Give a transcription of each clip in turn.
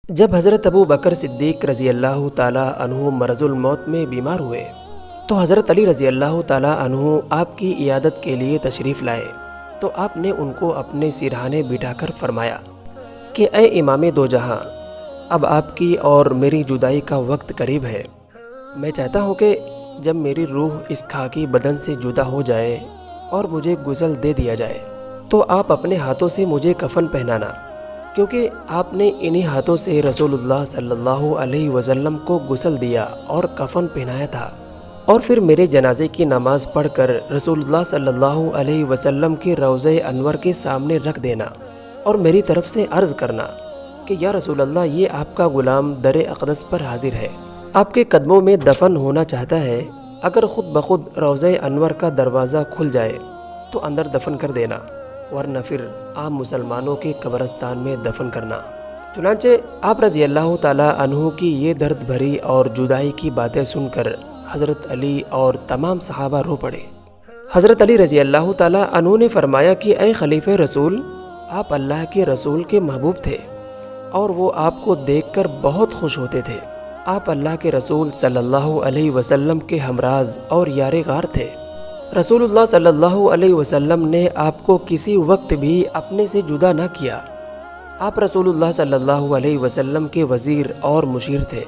جب حضرت ابو بکر صدیق رضی اللہ تعالیٰ عنہ مرض الموت میں بیمار ہوئے تو حضرت علی رضی اللہ تعالیٰ عنہ آپ کی عیادت کے لیے تشریف لائے تو آپ نے ان کو اپنے سرہانے بٹھا کر فرمایا کہ اے امام دو جہاں، اب آپ کی اور میری جدائی کا وقت قریب ہے۔ میں چاہتا ہوں کہ جب میری روح اس خاکی بدن سے جدا ہو جائے اور مجھے غسل دے دیا جائے تو آپ اپنے ہاتھوں سے مجھے کفن پہنانا، کیونکہ آپ نے انہی ہاتھوں سے رسول اللہ صلی اللہ علیہ وسلم کو غسل دیا اور کفن پہنایا تھا، اور پھر میرے جنازے کی نماز پڑھ کر رسول اللہ صلی اللہ علیہ وسلم کے روضہ انور کے سامنے رکھ دینا اور میری طرف سے عرض کرنا کہ یا رسول اللہ، یہ آپ کا غلام در اقدس پر حاضر ہے، آپ کے قدموں میں دفن ہونا چاہتا ہے، اگر خود بخود روضہ انور کا دروازہ کھل جائے تو اندر دفن کر دینا، ورنہ پھر عام مسلمانوں کے قبرستان میں دفن کرنا۔ چنانچہ آپ رضی اللہ تعالیٰ عنہ کی یہ درد بھری اور جدائی کی باتیں سن کر حضرت علی اور تمام صحابہ رو پڑے۔ حضرت علی رضی اللہ تعالیٰ عنہ نے فرمایا کہ اے خلیفہ رسول، آپ اللہ کے رسول کے محبوب تھے اور وہ آپ کو دیکھ کر بہت خوش ہوتے تھے۔ آپ اللہ کے رسول صلی اللہ علیہ وسلم کے ہمراز اور یار غار تھے۔ رسول اللہ صلی اللہ علیہ وسلم نے آپ کو کسی وقت بھی اپنے سے جدا نہ کیا۔ آپ رسول اللہ صلی اللہ علیہ وسلم کے وزیر اور مشیر تھے۔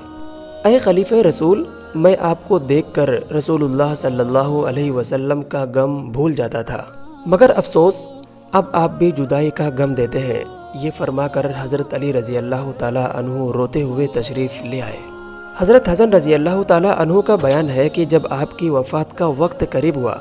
اے خلیفہ رسول، میں آپ کو دیکھ کر رسول اللہ صلی اللہ علیہ وسلم کا غم بھول جاتا تھا، مگر افسوس اب آپ بھی جدائی کا غم دیتے ہیں۔ یہ فرما کر حضرت علی رضی اللہ تعالیٰ عنہ روتے ہوئے تشریف لے آئے۔ حضرت حسن رضی اللہ تعالیٰ عنہ کا بیان ہے کہ جب آپ کی وفات کا وقت قریب ہوا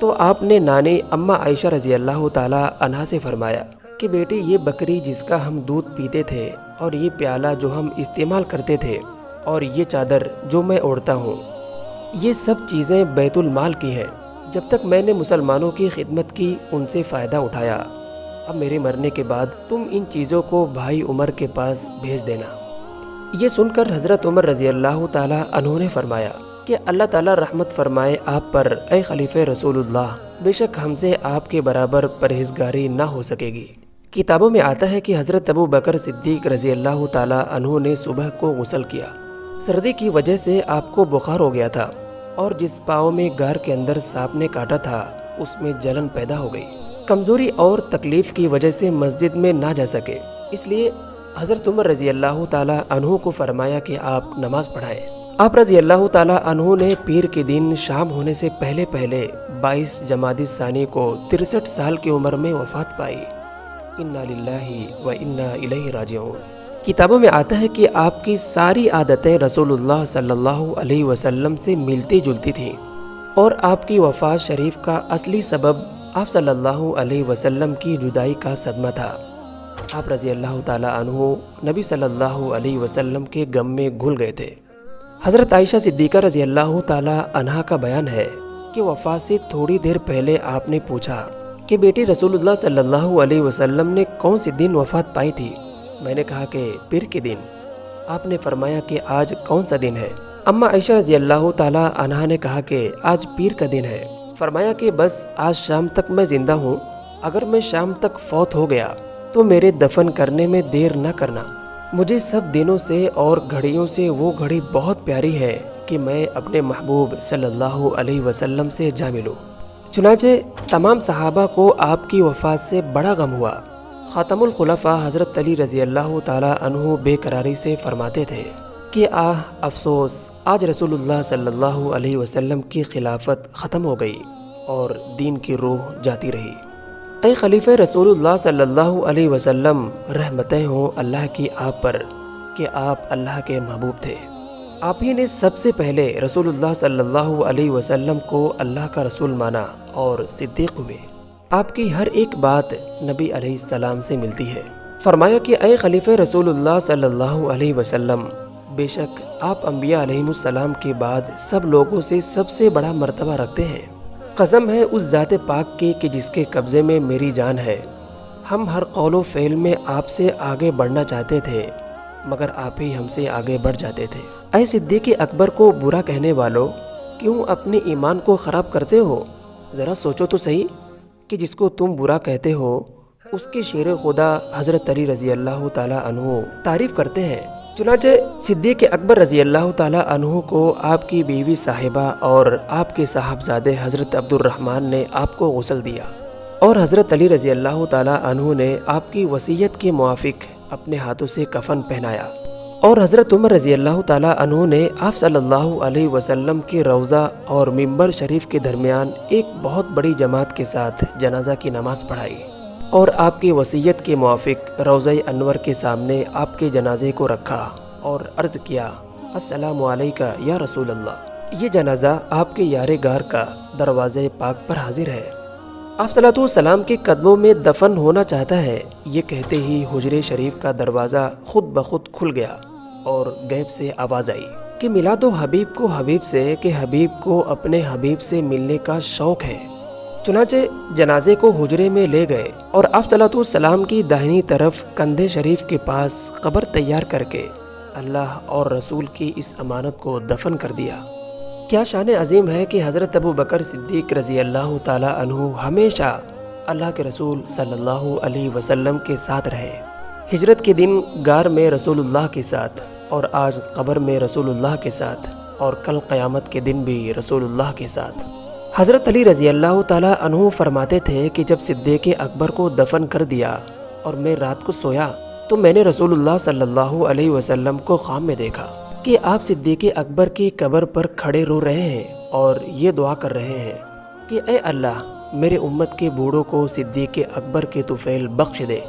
تو آپ نے نانی اماں عائشہ رضی اللہ تعالیٰ عنہا سے فرمایا کہ بیٹی، یہ بکری جس کا ہم دودھ پیتے تھے اور یہ پیالہ جو ہم استعمال کرتے تھے اور یہ چادر جو میں اوڑھتا ہوں، یہ سب چیزیں بیت المال کی ہیں۔ جب تک میں نے مسلمانوں کی خدمت کی، ان سے فائدہ اٹھایا، اب میرے مرنے کے بعد تم ان چیزوں کو بھائی عمر کے پاس بھیج دینا۔ یہ سن کر حضرت عمر رضی اللہ تعالیٰ عنہ نے فرمایا کہ اللہ تعالیٰ رحمت فرمائے آپ پر اے خلیفہ رسول اللہ، بے شک ہم سے آپ کے برابر پرہیزگاری نہ ہو سکے گی۔ کتابوں میں آتا ہے کہ حضرت ابو بکر صدیق رضی اللہ تعالیٰ عنہ نے صبح کو غسل کیا۔ سردی کی وجہ سے آپ کو بخار ہو گیا تھا اور جس پاؤں میں غار کے اندر سانپ نے کاٹا تھا اس میں جلن پیدا ہو گئی۔ کمزوری اور تکلیف کی وجہ سے مسجد میں نہ جا سکے، اس لیے حضرت عمر رضی اللہ تعالیٰ عنہ کو فرمایا کہ آپ نماز پڑھائیں۔ آپ رضی اللہ تعالیٰ عنہ نے پیر کے دن شام ہونے سے پہلے 22 جمادی الثانی کو 63 سال کی عمر میں وفات پائی۔ انا للہ و انا الیہ راجعون۔ کتابوں میں آتا ہے کہ آپ کی ساری عادتیں رسول اللہ صلی اللہ علیہ وسلم سے ملتی جلتی تھیں، اور آپ کی وفات شریف کا اصلی سبب آپ صلی اللہ علیہ وسلم کی جدائی کا صدمہ تھا۔ آپ رضی اللہ تعالیٰ عنہ نبی صلی اللہ علیہ وسلم کے غم میں گھل گئے تھے۔ حضرت عائشہ صدیقہ رضی اللہ تعالیٰ عنہا کا بیان ہے کہ وفات سے تھوڑی دیر پہلے آپ نے پوچھا کہ بیٹی، رسول اللہ صلی اللہ علیہ وسلم نے کون سی دن وفات پائی تھی؟ میں نے کہا کہ پیر کے دن۔ آپ نے فرمایا کہ آج کون سا دن ہے؟ اماں عائشہ رضی اللہ تعالیٰ عنہا نے کہا کہ آج پیر کا دن ہے۔ فرمایا کہ بس آج شام تک میں زندہ ہوں، اگر میں شام تک فوت ہو گیا تو میرے دفن کرنے میں دیر نہ کرنا۔ مجھے سب دنوں سے اور گھڑیوں سے وہ گھڑی بہت پیاری ہے کہ میں اپنے محبوب صلی اللہ علیہ وسلم سے جا ملوں۔ چنانچہ تمام صحابہ کو آپ کی وفات سے بڑا غم ہوا۔ خاتم الخلفاء حضرت علی رضی اللہ تعالیٰ عنہ بے قراری سے فرماتے تھے کہ افسوس، آج رسول اللہ صلی اللہ علیہ وسلم کی خلافت ختم ہو گئی اور دین کی روح جاتی رہی۔ اے خلیفہ رسول اللہ صلی اللہ علیہ وسلم، رحمتیں ہوں اللہ کی آپ پر کہ آپ اللہ کے محبوب تھے۔ آپ ہی نے سب سے پہلے رسول اللہ صلی اللہ علیہ وسلم کو اللہ کا رسول مانا اور صدیق ہوئے۔ آپ کی ہر ایک بات نبی علیہ السلام سے ملتی ہے۔ فرمایا کہ اے خلیفہ رسول اللہ صلی اللہ علیہ وسلم، بے شک آپ انبیاء علیہ السلام کے بعد سب لوگوں سے سب سے بڑا مرتبہ رکھتے ہیں۔ قسم ہے اس ذات پاک کی کہ جس کے قبضے میں میری جان ہے، ہم ہر قول و فعل میں آپ سے آگے بڑھنا چاہتے تھے، مگر آپ ہی ہم سے آگے بڑھ جاتے تھے۔ اے صدیق اکبر کو برا کہنے والوں، کیوں اپنے ایمان کو خراب کرتے ہو؟ ذرا سوچو تو صحیح کہ جس کو تم برا کہتے ہو اس کے شیر خدا حضرت علی رضی اللہ تعالیٰ عنہ تعریف کرتے ہیں چنانچہ صدیق اکبر رضی اللہ تعالیٰ عنہ کو آپ کی بیوی صاحبہ اور آپ کے صاحبزادے حضرت عبد الرحمن نے آپ کو غسل دیا، اور حضرت علی رضی اللہ تعالیٰ عنہ نے آپ کی وصیت کے موافق اپنے ہاتھوں سے کفن پہنایا، اور حضرت عمر رضی اللہ تعالیٰ عنہ نے آپ صلی اللہ علیہ وسلم کے روضہ اور منبر شریف کے درمیان ایک بہت بڑی جماعت کے ساتھ جنازہ کی نماز پڑھائی، اور آپ کی وصیت کے موافق روضہ انور کے سامنے آپ کے جنازے کو رکھا اور عرض کیا، السلام علیکہ یا رسول اللہ۔ یہ جنازہ آپ کے یار غار کا دروازے پاک پر حاضر ہے، آپ صلی اللہ علیہ وسلم کے قدموں میں دفن ہونا چاہتا ہے۔ یہ کہتے ہی حجرے شریف کا دروازہ خود بخود کھل گیا اور غیب سے آواز آئی کہ ملا دو حبیب کو حبیب سے، کہ حبیب کو اپنے حبیب سے ملنے کا شوق ہے۔ چنانچہ جنازے کو حجرے میں لے گئے اور آپ صلی اللہ علیہ وسلم کی داہنی طرف کندھے شریف کے پاس قبر تیار کر کے اللہ اور رسول کی اس امانت کو دفن کر دیا۔ کیا شان عظیم ہے کہ حضرت ابو بکر صدیق رضی اللہ تعالیٰ عنہ ہمیشہ اللہ کے رسول صلی اللہ علیہ وسلم کے ساتھ رہے۔ ہجرت کے دن غار میں رسول اللہ کے ساتھ، اور آج قبر میں رسول اللہ کے ساتھ، اور کل قیامت کے دن بھی رسول اللہ کے ساتھ۔ حضرت علی رضی اللہ تعالیٰ عنہ فرماتے تھے کہ جب صدیق اکبر کو دفن کر دیا اور میں رات کو سویا تو میں نے رسول اللہ صلی اللہ علیہ وسلم کو خواب میں دیکھا کہ آپ صدیق اکبر کی قبر پر کھڑے رو رہے ہیں اور یہ دعا کر رہے ہیں کہ اے اللہ، میرے امت کے بوڑھوں کو صدیق اکبر کے طفیل بخش دے۔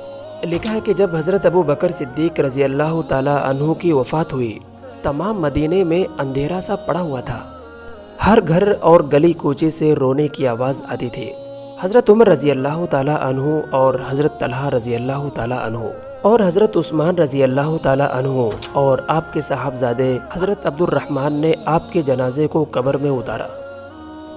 لکھا ہے کہ جب حضرت ابو بکر صدیق رضی اللہ تعالیٰ عنہ کی وفات ہوئی، تمام مدینے میں اندھیرا سا پڑا ہوا تھا، ہر گھر اور گلی کوچے سے رونے کی آواز آتی تھی۔ حضرت عمر رضی اللہ تعالیٰ عنہ اور حضرت طلحہ رضی اللہ تعالیٰ عنہ اور حضرت عثمان رضی اللہ تعالیٰ عنہ اور آپ کے صاحبزادے حضرت عبد الرحمن نے آپ کے جنازے کو قبر میں اتارا۔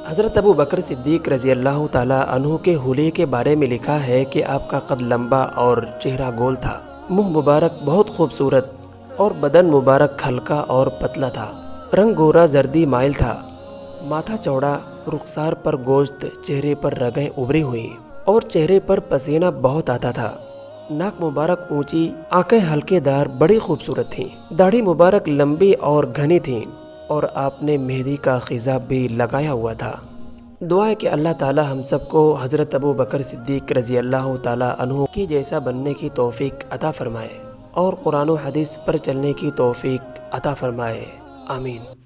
حضرت ابو بکر صدیق رضی اللہ تعالیٰ عنہ کے حلیے کے بارے میں لکھا ہے کہ آپ کا قد لمبا اور چہرہ گول تھا، منہ مبارک بہت خوبصورت اور بدن مبارک ہلکا اور پتلا تھا، رنگ گورا زردی مائل تھا، ماتھا چوڑا، رخسار پر گوشت، چہرے پر رگیں ابری ہوئی اور چہرے پر پسینہ بہت آتا تھا، ناک مبارک اونچی، آنکھیں ہلکے دار بڑی خوبصورت تھیں، داڑھی مبارک لمبی اور گھنی تھیں، اور آپ نے مہندی کا خضاب بھی لگایا ہوا تھا۔ دعا ہے کہ اللہ تعالی ہم سب کو حضرت ابو بکر صدیق رضی اللہ تعالی عنہ کی جیسا بننے کی توفیق عطا فرمائے اور قرآن و حدیث پر چلنے کی توفیق عطا فرمائے، آمین۔